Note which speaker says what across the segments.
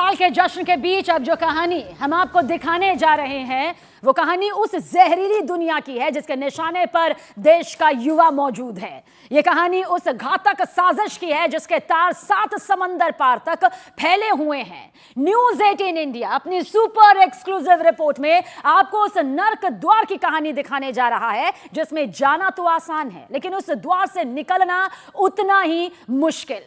Speaker 1: साल के जश्न के बीच अब जो कहानी हम आपको दिखाने जा रहे हैं वो कहानी उस जहरीली दुनिया की है जिसके निशाने पर देश का युवा मौजूद है। ये कहानी उस घातक साजिश की है जिसके तार 7 समंदर पार तक फैले हुए हैं। न्यूज़ 18 इंडिया अपनी सुपर एक्सक्लूसिव रिपोर्ट में आपको उस नर्क द्वार की कहानी दिखाने जा रहा है जिसमें जाना तो आसान है लेकिन उस द्वार से निकलना उतना ही मुश्किल।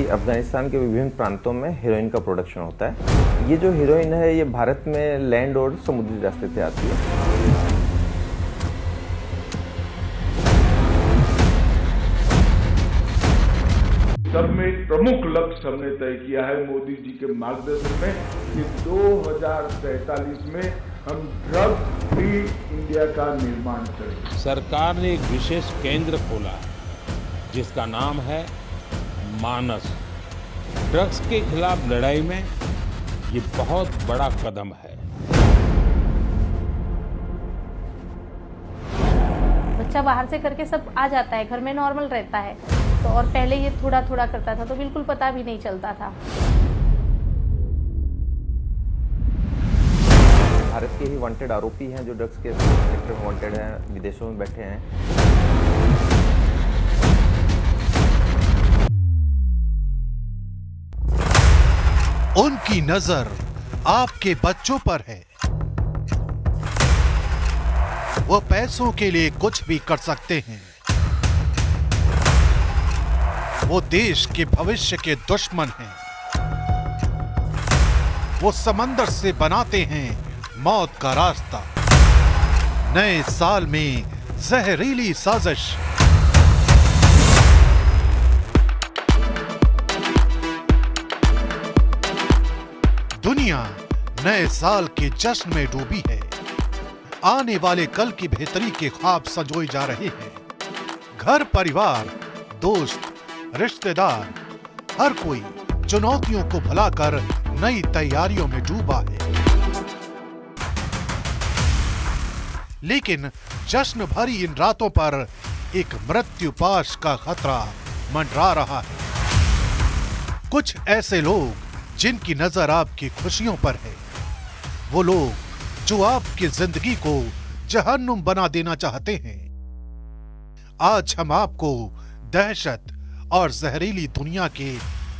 Speaker 2: अफगानिस्तान के विभिन्न प्रांतों में हेरोइन का प्रोडक्शन होता है। ये जो हेरोइन है ये भारत में लैंड और समुद्री रास्ते से आती है।
Speaker 3: सब में एक प्रमुख लक्ष्य हमने तय किया है मोदी जी के मार्गदर्शन में कि 2047 में हम ड्रग फ्री इंडिया का निर्माण करेंगे।
Speaker 4: सरकार ने एक विशेष केंद्र खोला है जिसका नाम है मानस। ड्रग्स के खिलाफ लड़ाई में ये बहुत बड़ा कदम है।
Speaker 5: बच्चा बाहर से करके सब आ जाता है, घर में नॉर्मल रहता है तो और पहले ये थोड़ा थोड़ा करता था तो बिल्कुल पता भी नहीं चलता था।
Speaker 2: भारत के ही वांटेड आरोपी हैं जो ड्रग्स के सेक्टर में वांटेड हैं, विदेशों में बैठे हैं।
Speaker 6: उनकी नजर आपके बच्चों पर है। वो पैसों के लिए कुछ भी कर सकते हैं। वो देश के भविष्य के दुश्मन हैं। वो समंदर से बनाते हैं मौत का रास्ता। नए साल में जहरीली साजिश। दुनिया नए साल के जश्न में डूबी है। आने वाले कल की बेहतरी के ख्वाब संजोए जा रहे हैं। घर परिवार, दोस्त, रिश्तेदार, हर कोई चुनौतियों को भुलाकर नई तैयारियों में डूबा है। लेकिन जश्न भरी इन रातों पर एक मृत्युपाश का खतरा मंडरा रहा है। कुछ ऐसे लोग जिनकी नजर आपकी खुशियों पर है, वो लोग जो आपकी जिंदगी को जहन्नुम बना देना चाहते हैं। आज हम आपको दहशत और जहरीली दुनिया के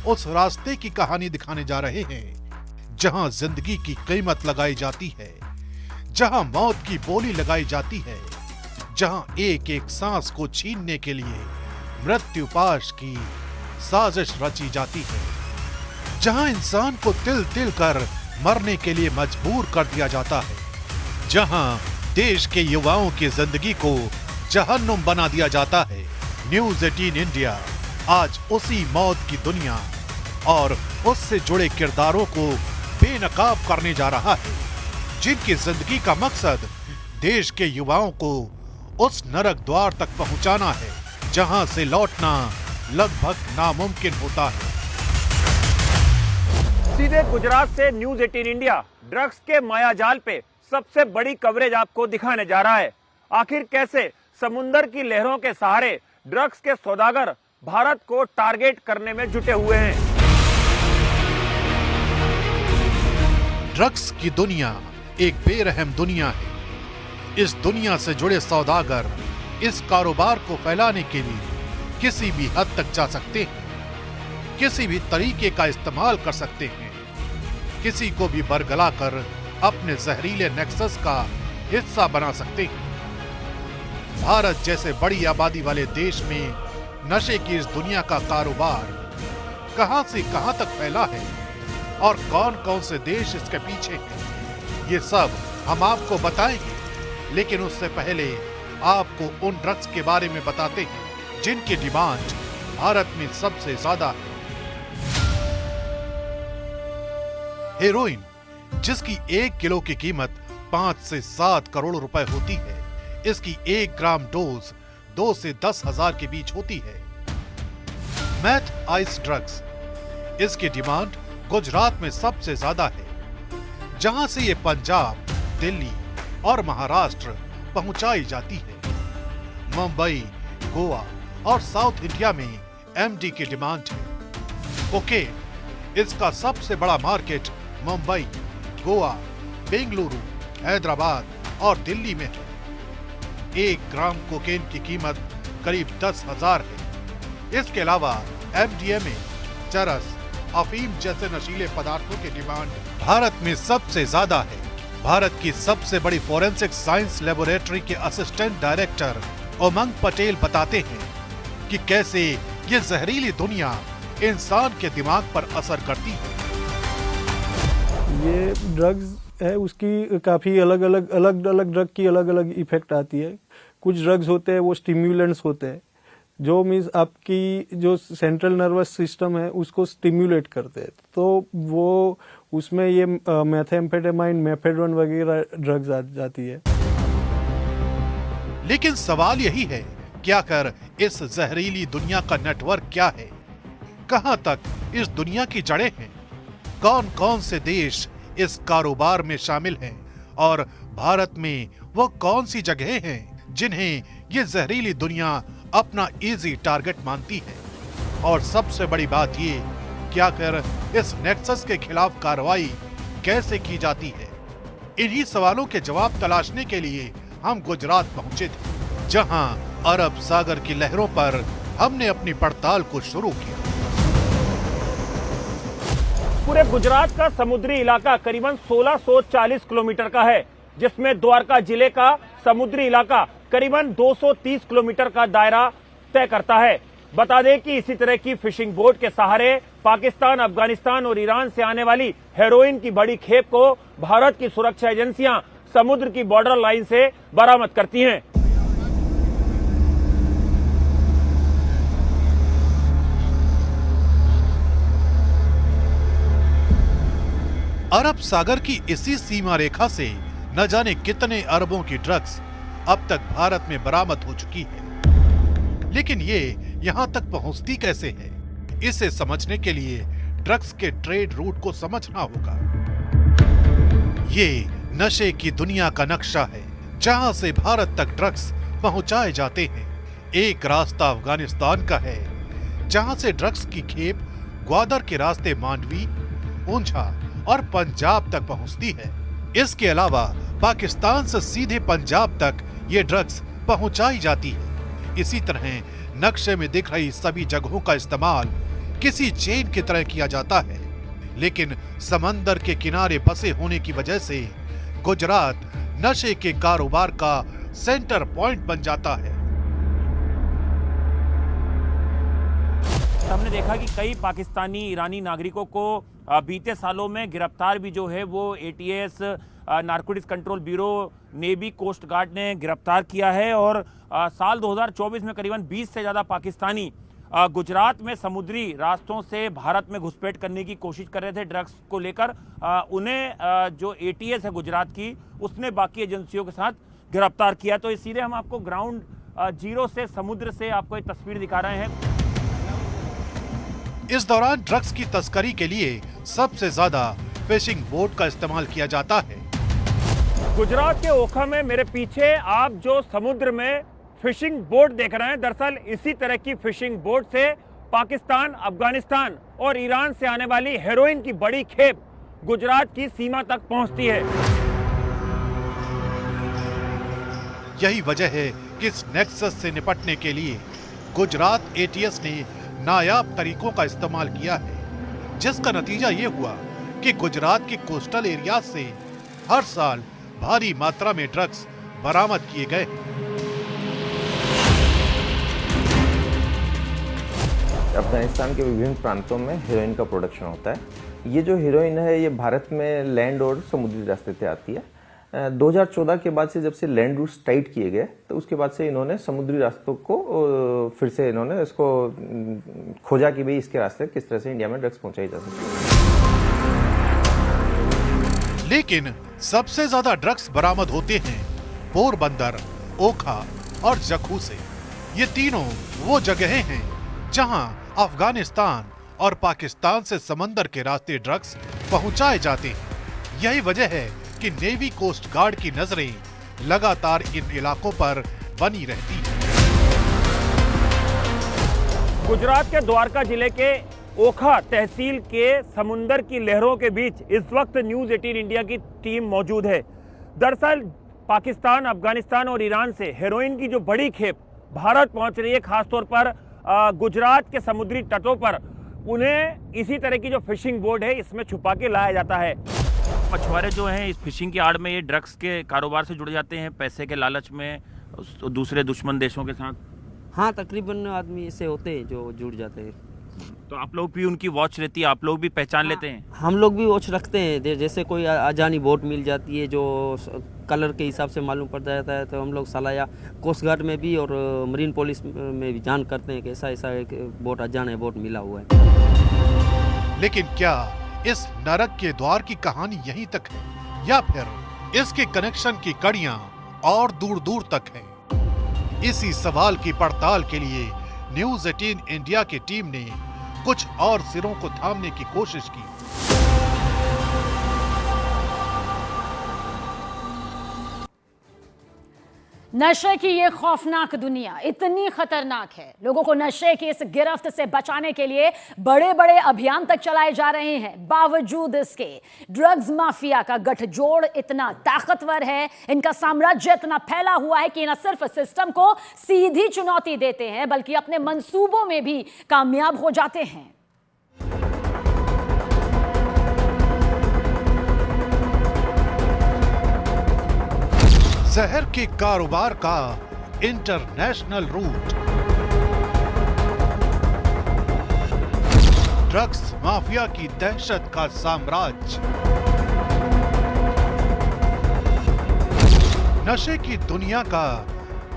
Speaker 6: उस रास्ते की कहानी दिखाने जा रहे हैं जहां जिंदगी की कीमत लगाई जाती है, जहां मौत की बोली लगाई जाती है, जहां एक एक सांस को छीनने के लिए मृत्युपाश की साजिश रची जाती है, जहां इंसान को तिल तिल कर मरने के लिए मजबूर कर दिया जाता है, जहां देश के युवाओं की जिंदगी को जहन्नुम बना दिया जाता है। न्यूज़ 18 इंडिया आज उसी मौत की दुनिया और उससे जुड़े किरदारों को बेनकाब करने जा रहा है जिनकी जिंदगी का मकसद देश के युवाओं को उस नरक द्वार तक पहुंचाना है जहां से लौटना लगभग नामुमकिन होता है।
Speaker 7: सीधे गुजरात से न्यूज़ 18 इंडिया ड्रग्स के मायाजाल पे सबसे बड़ी कवरेज आपको दिखाने जा रहा है। आखिर कैसे समुंदर की लहरों के सहारे ड्रग्स के सौदागर भारत को टारगेट करने में जुटे हुए हैं।
Speaker 6: ड्रग्स की दुनिया एक बेरहम दुनिया है। इस दुनिया से जुड़े सौदागर इस कारोबार को फैलाने के लिए किसी भी हद तक जा सकते हैं, किसी भी तरीके का इस्तेमाल कर सकते हैं, किसी को भी बरगला कर अपने जहरीले नेक्सस का हिस्सा बना सकते हैं। भारत जैसे बड़ी आबादी वाले देश में नशे की इस दुनिया का कारोबार कहां से कहां तक फैला है और कौन कौन से देश इसके पीछे हैं, ये सब हम आपको बताएंगे। लेकिन उससे पहले आपको उन ड्रग्स के बारे में बताते हैं जिनकी डिमांड भारत में सबसे ज्यादा है। हेरोइन, जिसकी 1 किलो की कीमत 5 से 7 करोड़ रुपए होती है। इसकी 1 ग्राम डोज 2 से 10 हजार के बीच होती है। मैथ आइस ड्रग्स, इसकी डिमांड गुजरात में सबसे ज्यादा है, जहां से ये पंजाब, दिल्ली और महाराष्ट्र पहुंचाई जाती है। मुंबई, गोवा और साउथ इंडिया में एमडी की डिमांड है। कोकेन, इसका सबसे बड़ा मार्केट मुंबई, गोवा, बेंगलुरु, हैदराबाद और दिल्ली में है। 1 ग्राम कोकेन की कीमत करीब 10,000 है। इसके अलावा एमडीएमए, चरस, अफीम जैसे नशीले पदार्थों की डिमांड भारत में सबसे ज्यादा है। भारत की सबसे बड़ी फोरेंसिक साइंस लेबोरेटरी के असिस्टेंट डायरेक्टर उमंग पटेल बताते हैं कि कैसे ये जहरीली दुनिया इंसान के दिमाग पर असर करती है।
Speaker 8: ये ड्रग्स है, उसकी काफ़ी अलग अलग ड्रग की अलग अलग इफेक्ट आती है। कुछ ड्रग्स होते हैं वो स्टिम्युलेंट्स होते हैं, जो मीन्स आपकी जो सेंट्रल नर्वस सिस्टम है उसको स्टिम्युलेट करते हैं, तो वो उसमें ये मेथाम्फेटामाइन, मेफेड्रोन वगैरह ड्रग्स आ जाती है।
Speaker 6: लेकिन सवाल यही है कि आखिर इस जहरीली दुनिया का नेटवर्क क्या है? कहां तक इस दुनिया की जड़ें हैं? कौन कौन से देश इस कारोबार में शामिल हैं? और भारत में वो कौन सी जगहें हैं जिन्हें ये जहरीली दुनिया अपना इजी टारगेट मानती है? और सबसे बड़ी बात ये कि आखिर इस नेक्सस के खिलाफ कार्रवाई कैसे की जाती है? इन्हीं सवालों के जवाब तलाशने के लिए हम गुजरात पहुंचे थे, जहां अरब सागर की लहरों पर हमने अपनी पड़ताल को शुरू किया।
Speaker 7: पूरे गुजरात का समुद्री इलाका करीबन 1640 किलोमीटर का है, जिसमें द्वारका जिले का समुद्री इलाका करीबन 230 किलोमीटर का दायरा तय करता है। बता दें कि इसी तरह की फिशिंग बोट के सहारे पाकिस्तान, अफगानिस्तान और ईरान से आने वाली हेरोइन की बड़ी खेप को भारत की सुरक्षा एजेंसियां समुद्र की बॉर्डर लाइन से बरामद करती हैं।
Speaker 6: अरब सागर की इसी सीमा रेखा से न जाने कितने अरबों की ड्रग्स अब तक भारत में बरामद हो चुकी है। लेकिन ये यहाँ तक पहुँचती कैसे है? इसे समझने के लिए ड्रग्स के ट्रेड रूट को समझना होगा। ये नशे की दुनिया का नक्शा है, जहाँ से भारत तक ड्रग्स पहुँचाए जाते हैं। एक रास्ता अफगानिस्तान का है, जहाँ से ड्रग्स की खेप ग्वादर के रास्ते मांडवी, ऊंझा और पंजाब तक पहुंचती है। इसके अलावा पाकिस्तान से सीधे पंजाब तक ये ड्रग्स पहुंचाई जाती है। इसी तरह नक्शे में दिख रही सभी जगहों का इस्तेमाल किसी चेन की तरह किया जाता है, लेकिन समंदर के किनारे बसे होने की वजह से गुजरात नशे के कारोबार का सेंटर पॉइंट बन जाता है।
Speaker 7: हमने देखा कि कई पाकिस्तानी, ईरानी नागरिकों को बीते सालों में गिरफ्तार भी जो है वो ATS, narcotics control bureau, navy, coast guard ने गिरफ्तार किया है। और साल 2024 में करीबन 20 से ज़्यादा पाकिस्तानी गुजरात में समुद्री रास्तों से भारत में घुसपैठ करने की कोशिश कर रहे थे ड्रग्स को लेकर। उन्हें जो एटीएस है गुजरात की, उसने बाकी एजेंसियों के साथ गिरफ्तार किया। तो इसीलिए हम आपको ग्राउंड जीरो से, समुद्र से आपको एक तस्वीर दिखा रहे हैं।
Speaker 6: इस दौरान ड्रग्स की तस्करी के लिए सबसे ज्यादा फिशिंग बोट का इस्तेमाल किया जाता है।
Speaker 7: गुजरात के ओखा में मेरे पीछे आप जो समुद्र में फिशिंग बोट देख रहे हैं, दरअसल इसी तरह की फिशिंग बोट से पाकिस्तान, अफगानिस्तान और ईरान से आने वाली हेरोइन की बड़ी खेप गुजरात की सीमा तक पहुंचती है।
Speaker 6: यही वजह है कि इस नेक्सस से निपटने के लिए गुजरात एटीएस ने नायाब तरीकों का इस्तेमाल किया है, जिसका नतीजा ये हुआ कि गुजरात के कोस्टल एरिया से हर साल भारी मात्रा में ड्रग्स बरामद किए गए।
Speaker 2: अफगानिस्तान के विभिन्न प्रांतों में हीरोइन का प्रोडक्शन होता है। ये जो हीरोइन है ये भारत में लैंड और समुद्री रास्ते से आती है। 2014 के बाद से जब से लैंड रूट्स टाइट किए गए तो उसके बाद से इन्होंने समुद्री रास्तों को फिर से इन्होंने इसको खोजा कि भाई इसके रास्ते किस तरह से इंडिया में ड्रग्स पहुंचाई जा सकती है।
Speaker 6: लेकिन सबसे ज्यादा ड्रग्स बरामद होते हैं पोरबंदर, ओखा और जखू से। ये तीनों वो जगहें हैं जहां अफगानिस्तान और पाकिस्तान से समंदर के रास्ते ड्रग्स पहुंचाए जाते हैं। यही वजह है कि नेवी कोस्ट गार्ड की नजरें लगातार इन इलाकों पर बनी रहती हैं।
Speaker 7: गुजरात के द्वारका जिले के ओखा तहसील के समुंदर की लहरों के बीच इस वक्त न्यूज 18 इंडिया की टीम मौजूद है। दरअसल पाकिस्तान, अफगानिस्तान और ईरान से हेरोइन की जो बड़ी खेप भारत पहुंच रही है, खासतौर पर गुजरात के समुद्री तटों पर उन्हें इसी तरह की जो फिशिंग बोट है इसमें छुपा के लाया जाता है।
Speaker 9: मछुआरे जो हैं इस फिशिंग की आड़ में ये ड्रग्स के कारोबार से जुड़ जाते हैं, पैसे के लालच में दूसरे दुश्मन देशों के साथ।
Speaker 10: हाँ, तकरीबन आदमी ऐसे होते हैं जो जुड़ जाते हैं।
Speaker 9: तो आप लोग भी उनकी वॉच रहती है, आप लोग भी पहचान लेते हैं?
Speaker 10: हम लोग भी वॉच रखते हैं। जैसे कोई अजानी बोट मिल जाती है जो कलर के हिसाब से मालूम पड़ जाता है तो हम लोग सलाया कोस्ट गार्ड में भी और मरीन पुलिस में भी जान करते हैं कि ऐसा ऐसा एक बोट अजाना बोट मिला हुआ है।
Speaker 6: लेकिन क्या इस नरक के द्वार की कहानी यहीं तक है या फिर इसके कनेक्शन की कड़ियां और दूर दूर तक है? इसी सवाल की पड़ताल के लिए न्यूज 18 इंडिया की टीम ने कुछ और सिरों को थामने की कोशिश की।
Speaker 1: नशे की ये खौफनाक दुनिया इतनी खतरनाक है, लोगों को नशे की इस गिरफ्त से बचाने के लिए बड़े बड़े अभियान तक चलाए जा रहे हैं। बावजूद इसके ड्रग्स माफिया का गठजोड़ इतना ताकतवर है, इनका साम्राज्य इतना फैला हुआ है कि न सिर्फ सिस्टम को सीधी चुनौती देते हैं बल्कि अपने मंसूबों में भी कामयाब हो जाते हैं।
Speaker 6: जहर के कारोबार का इंटरनेशनल रूट, ड्रग्स माफिया की दहशत का साम्राज्य, नशे की दुनिया का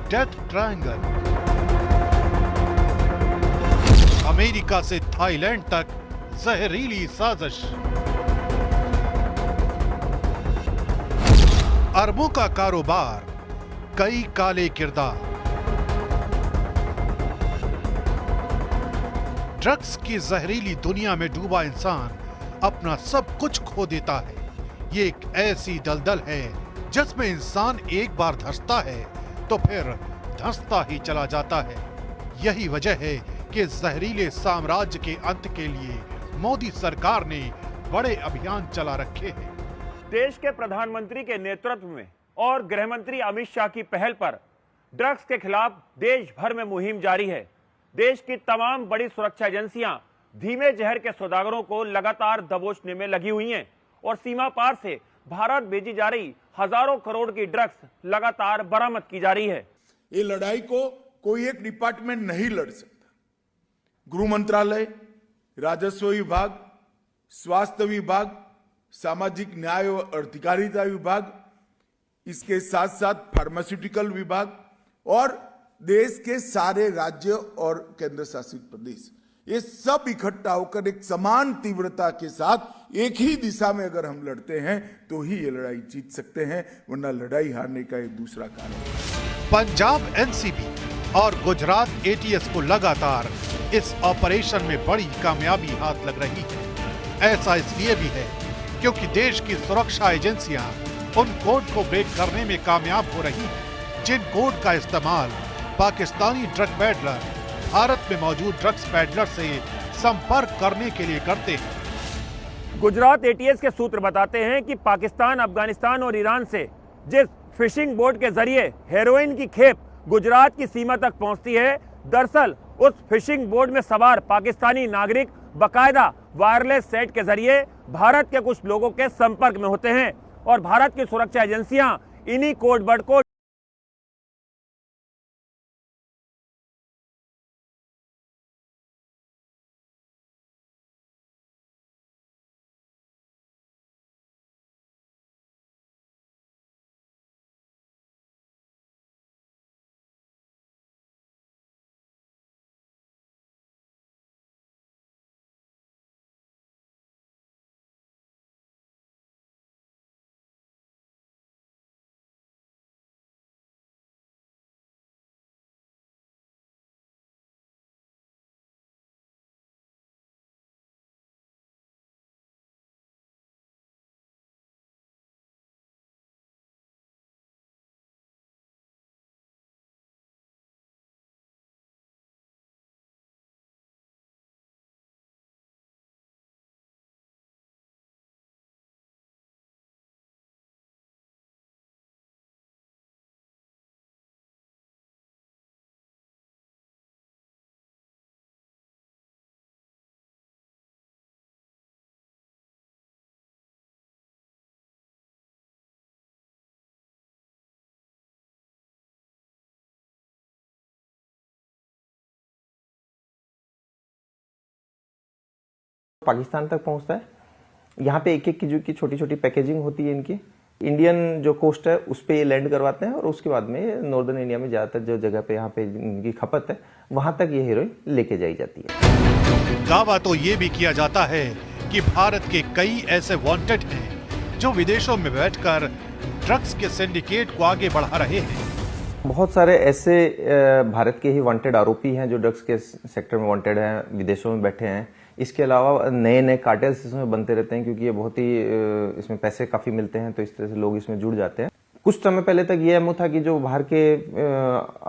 Speaker 6: डेथ ट्रायंगल, अमेरिका से थाईलैंड तक जहरीली साजिश, अरबों का कारोबार, कई काले किरदार, ड्रग्स की जहरीली दुनिया में डूबा इंसान अपना सब कुछ खो देता है। ये एक ऐसी दलदल है जिसमें इंसान एक बार धंसता है तो फिर धंसता ही चला जाता है। यही वजह है कि जहरीले साम्राज्य के अंत के लिए मोदी सरकार ने बड़े अभियान चला रखे हैं।
Speaker 7: देश के प्रधानमंत्री के नेतृत्व में और गृह मंत्री अमित शाह की पहल पर ड्रग्स के खिलाफ देश भर में मुहिम जारी है। देश की तमाम बड़ी सुरक्षा एजेंसियां धीमे जहर के सौदागरों को लगातार दबोचने में लगी हुई हैं और सीमा पार से भारत भेजी जा रही हजारों करोड़ की ड्रग्स लगातार बरामद की जा रही है।
Speaker 3: ये लड़ाई को कोई एक डिपार्टमेंट नहीं लड़ सकता। गृह मंत्रालय, राजस्व विभाग, स्वास्थ्य विभाग, सामाजिक न्याय और अधिकारिता विभाग, इसके साथ साथ फार्मास्यूटिकल विभाग और देश के सारे राज्य और केंद्र शासित प्रदेश, ये सब इकट्ठा होकर एक समान तीव्रता के साथ एक ही दिशा में अगर हम लड़ते हैं तो ही ये लड़ाई जीत सकते हैं, वरना लड़ाई हारने का एक दूसरा कारण है।
Speaker 6: पंजाब एनसीबी और गुजरात एटीएस को लगातार इस ऑपरेशन में बड़ी कामयाबी हाथ लग रही है। ऐसा इसलिए भी है क्योंकि देश की सुरक्षा एजेंसियां उन कोड को ब्रेक करने में कामयाब हो रही हैं जिन कोड का इस्तेमाल पाकिस्तानी ड्रग पैडलर भारत में मौजूद ड्रग्स पैडलर से संपर्क करने के लिए करते हैं।
Speaker 7: गुजरात एटीएस के सूत्र बताते हैं कि पाकिस्तान, अफगानिस्तान और ईरान से जिस फिशिंग बोट के जरिए हेरोइन की खेप गुजरात की सीमा तक पहुंचती है, दरअसल उस फिशिंग बोट में सवार पाकिस्तानी नागरिक बाकायदा वायरलेस सेट के जरिए भारत के कुछ लोगों के संपर्क में होते हैं और भारत की सुरक्षा एजेंसियां इन्हीं कोड वर्ड को
Speaker 2: पाकिस्तान तक पहुंचता है। यहाँ पे एक एक की जो की छोटी छोटी पैकेजिंग होती है इनकी, इंडियन जो कोस्ट है उस पे ये लैंड करवाते हैं और उसके बाद में नॉर्दर्न इंडिया में ज़्यादातर जो जगह पे यहाँ पे इनकी खपत है वहाँ तक ये हेरोइन लेके जाई जाती है।
Speaker 6: दावा तो ये भी किया जाता है कि भारत के कई ऐसे वांटेड हैं जो विदेशों में बैठकर ड्रग्स के सिंडिकेट को आगे बढ़ा रहे हैं।
Speaker 2: बहुत सारे ऐसे भारत के ही वांटेड आरोपी हैं जो ड्रग्स के सेक्टर में वांटेड हैं, विदेशों में बैठे हैं। इसके अलावा नए नए कार्टेल्स इसमें बनते रहते हैं क्योंकि ये बहुत ही इसमें पैसे काफी मिलते हैं, तो इस तरह से लोग इसमें जुड़ जाते हैं। कुछ समय पहले तक ये एमओ था कि जो बाहर के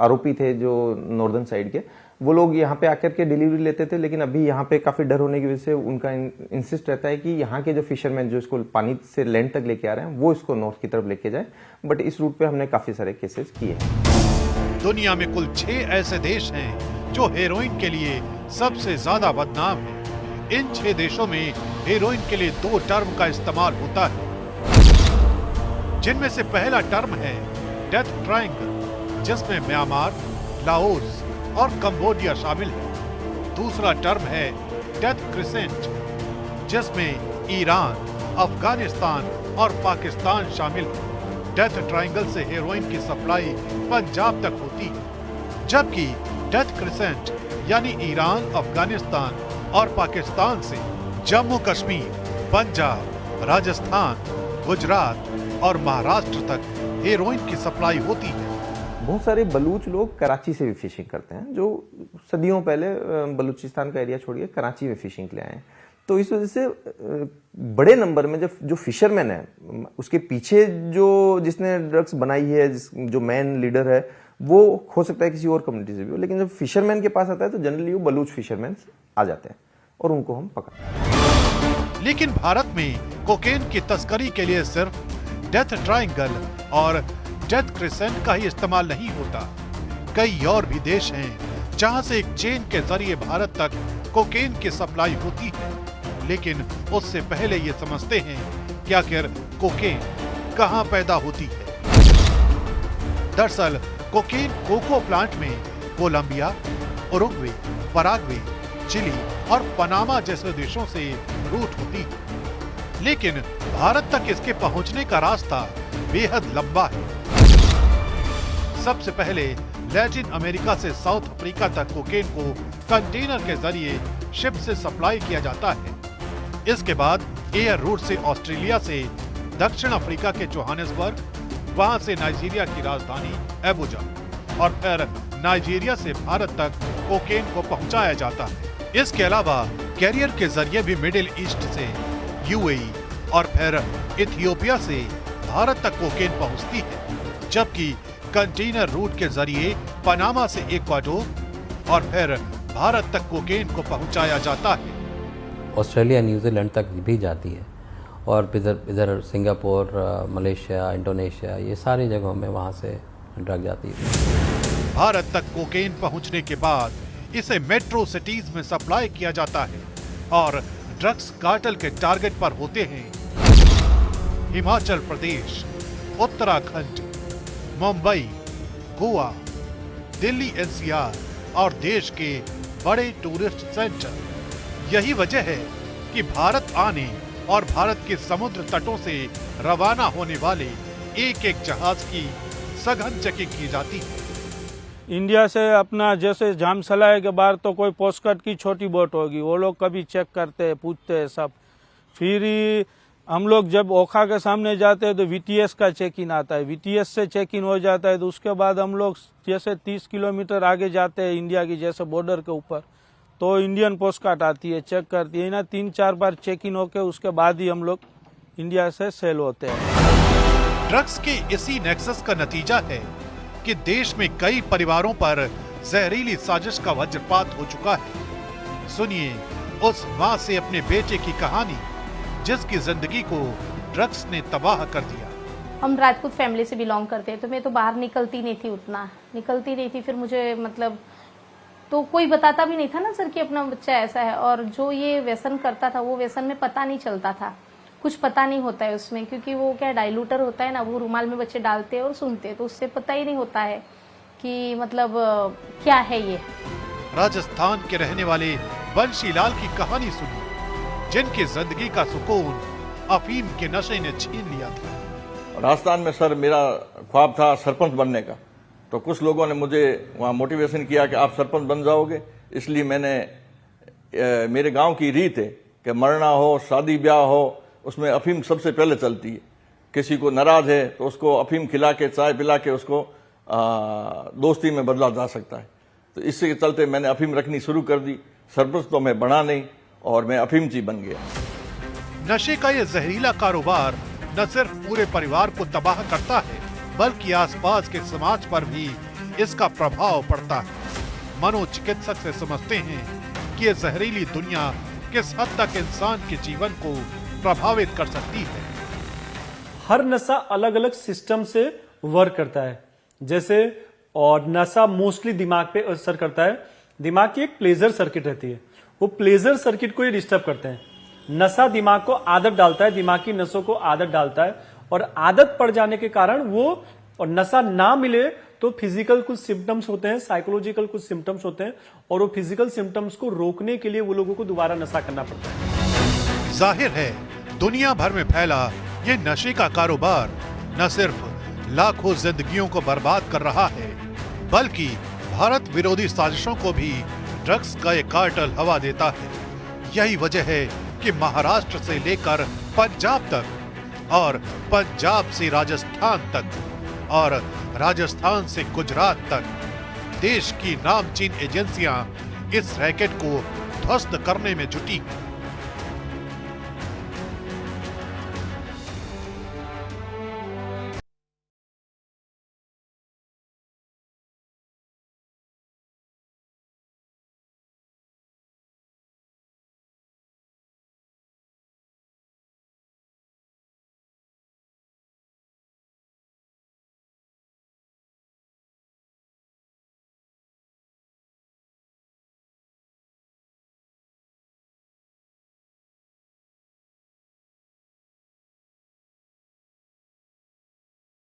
Speaker 2: आरोपी थे जो नॉर्दर्न साइड के, वो लोग यहाँ पे आकर के डिलीवरी लेते थे, लेकिन अभी यहाँ पे काफी डर होने की वजह से उनका इंसिस्ट रहता है कि यहाँ के जो फिशरमैन जो इसको पानी से लैंड तक लेके आ रहे हैं वो इसको नॉर्थ की तरफ लेके जाए। बट इस रूट पे हमने काफी सारे केसेस किए हैं।
Speaker 6: दुनिया में कुल 6 ऐसे देश हैं जो हेरोइन के लिए सबसे ज्यादा बदनाम हैं। इन 6 देशों में हेरोइन के लिए 2 टर्म का इस्तेमाल होता है, जिनमें से पहला टर्म है डेथ ट्रायंगल, जिसमें म्यांमार, लाओस और कंबोडिया शामिल है। दूसरा टर्म है डेथ क्रिसेंट, जिसमें ईरान, अफगानिस्तान और पाकिस्तान शामिल है। डेथ ट्रायंगल से हेरोइन की सप्लाई पंजाब तक होती है, जबकि डेथ क्रिसेंट यानी ईरान, अफगानिस्तान और पाकिस्तान से जम्मू कश्मीर, पंजाब, राजस्थान, गुजरात और महाराष्ट्र तक हेरोइन की सप्लाई होती है।
Speaker 2: बहुत सारे बलूच लोग कराची से भी फिशिंग करते हैं, जो सदियों पहले बलूचिस्तान का एरिया छोड़िए कराची में फिशिंग के लिए आए हैं। तो इस वजह से बड़े नंबर में जो फिशरमैन है उसके पीछे जो जिसने ड्रग्स बनाई है, जो मैन लीडर है, वो हो सकता है किसी और कम्युनिटी से भी हो, लेकिन जब फिशरमैन के पास आता है तो जनरली वो बलूच फिशरमैन आ जाते हैं और उनको हम पकड़ते हैं।
Speaker 6: लेकिन भारत में कोकेन की तस्करी के लिए सिर्फ डेथ ट्रायंगल और डेथ क्रिसेंट का ही इस्तेमाल नहीं होता। कई और भी देश हैं जहां से एक चेन के जरिए भारत तक कोकेन की सप्लाई होती है, लेकिन उससे पहले ये समझते हैं कि आखिर कोकेन कहां पैदा होती है। दरअसल कोकेन कोको प्लांट में कोलंबिया, उरुग्वे, पराग्वे, चिली और पनामा जैसे देशों से रूट होती है, लेकिन भारत तक इसके पहुंचने का रास्ता बेहद लंबा है। सबसे पहले लैटिन अमेरिका से साउथ अफ्रीका तक कोकेन को कंटेनर के जरिए शिप से सप्लाई किया जाता है। इसके बाद एयर रूट से ऑस्ट्रेलिया से दक्षिण अफ्रीका के जोहानिसबर्ग, वहां से नाइजीरिया की राजधानी एबुजा और फिर नाइजीरिया से भारत तक कोकेन को पहुंचाया जाता है। इसके अलावा कैरियर के जरिए भी मिडिल ईस्ट से यूएई और फिर इथियोपिया से भारत तक कोकेन पहुंचती है, जबकि कंटेनर रूट के जरिए पनामा से इक्वाडोर और फिर भारत तक कोकेन को पहुंचाया जाता है।
Speaker 11: ऑस्ट्रेलिया, न्यूजीलैंड तक भी जाती है और इधर सिंगापुर, मलेशिया, इंडोनेशिया, ये सारी जगहों में वहाँ से ड्रग जाती है।
Speaker 6: भारत तक कोकेन पहुंचने के बाद इसे मेट्रो सिटीज में सप्लाई किया जाता है और ड्रग्स कार्टेल के टारगेट पर होते हैं हिमाचल प्रदेश, उत्तराखंड, मुंबई, गोवा, दिल्ली एनसीआर और देश के बड़े टूरिस्ट सेंटर। यही वजह है कि भारत आने और भारत के समुद्र तटों से रवाना होने वाले एक एक जहाज की सघन चेकिंग की जाती है।
Speaker 8: इंडिया से अपना जैसे जामसलाय के बाहर तो कोई पोस्टकार्ड की छोटी बोट होगी, वो लोग कभी चेक करते हैं, पूछते हैं सब। फिर हम लोग जब ओखा के सामने जाते हैं तो वीटीएस का चेक इन आता है, वीटीएस से चेक इन हो जाता है। तो उसके बाद हम लोग जैसे 30 किलोमीटर आगे जाते हैं इंडिया की जैसे बॉर्डर के ऊपर, तो इंडियन पोस्टकार्ड आती है, चेक करती है ना, 3-4 बार चेक इन होके उसके बाद ही हम लोग इंडिया से सेल होते हैं।
Speaker 6: ड्रग्स के इसी नेक्सस का नतीजा है कि देश में कई परिवारों पर जहरीली साजिश का वज्रपात हो चुका है। सुनिए उस माँ से अपने बेटे की कहानी, जिसकी जिंदगी को ड्रग्स ने तबाह कर दिया।
Speaker 5: हम राजपूत फैमिली से बिलोंग करते हैं, तो मैं तो बाहर निकलती नहीं थी। फिर मुझे मतलब तो कोई बताता भी नहीं था ना सर कि अपना बच्चा ऐसा है। और जो ये व्यसन करता था वो व्यसन में पता नहीं चलता था, कुछ पता नहीं होता है उसमें, क्योंकि वो क्या डाइल्यूटर होता है ना, वो रुमाल में बच्चे डालते हैं और सुनते हैं, तो उससे पता ही नहीं होता है कि मतलब क्या है ये।
Speaker 6: राजस्थान के रहने वाले बंशीलाल की कहानी सुनिए। जिनकी जिंदगी का सुकून अफीम के नशे ने छीन लिया था।
Speaker 12: राजस्थान में सर मेरा ख्वाब था सरपंच बनने का, तो कुछ लोगों ने मुझे वहाँ मोटिवेशन किया कि आप सरपंच बन जाओगे, इसलिए मैंने मेरे गांव की रीत है कि मरना हो, शादी ब्याह हो, उसमें अफीम सबसे पहले चलती है। किसी को नाराज है तो उसको अफीम खिला के, चाय पिला के उसको दोस्ती में बदला जा सकता है। तो इसके चलते मैंने अफीम रखनी शुरू कर दी। सरपंच तो मैं बना नहीं और मैं अफीमची बन गया।
Speaker 6: नशे का ये जहरीला कारोबार न सिर्फ पूरे परिवार को तबाह करता है, बल्कि आसपास के समाज पर भी इसका प्रभाव पड़ता है। मनोचिकित्सक से समझते हैं कि ये जहरीली दुनिया किस हद तक इंसान के जीवन को प्रभावित कर सकती है।
Speaker 8: हर नशा अलग अलग सिस्टम से वर्क करता है। जैसे और नशा मोस्टली दिमाग पे असर करता है। दिमाग की एक प्लेजर सर्किट रहती है, वो प्लेजर सर्किट को ही डिस्टर्ब करते हैं। नशा दिमाग को आदत डालता है, दिमाग की नसों को आदत डालता है, और आदत पड़ जाने के कारण वो, और नशा ना मिले तो फिजिकल कुछ सिम्टम्स होते हैं, साइकोलॉजिकल कुछ सिम्टम्स होते हैं, और वो फिजिकल सिम्टम्स को रोकने के लिए वो लोगों को दोबारा नशा करना पड़ता है।
Speaker 6: जाहिर है दुनिया भर में फैला ये नशे का कारोबार न सिर्फ लाखों जिंदगियों को बर्बाद कर रहा है, बल्कि भारत विरोधी साजिशों को भी ड्रग्स का एक कार्टेल हवा देता है। यही वजह है कि महाराष्ट्र से लेकर पंजाब तक, और पंजाब से राजस्थान तक, और राजस्थान से गुजरात तक देश की नामचीन एजेंसियां इस रैकेट को ध्वस्त करने में जुटी हैं।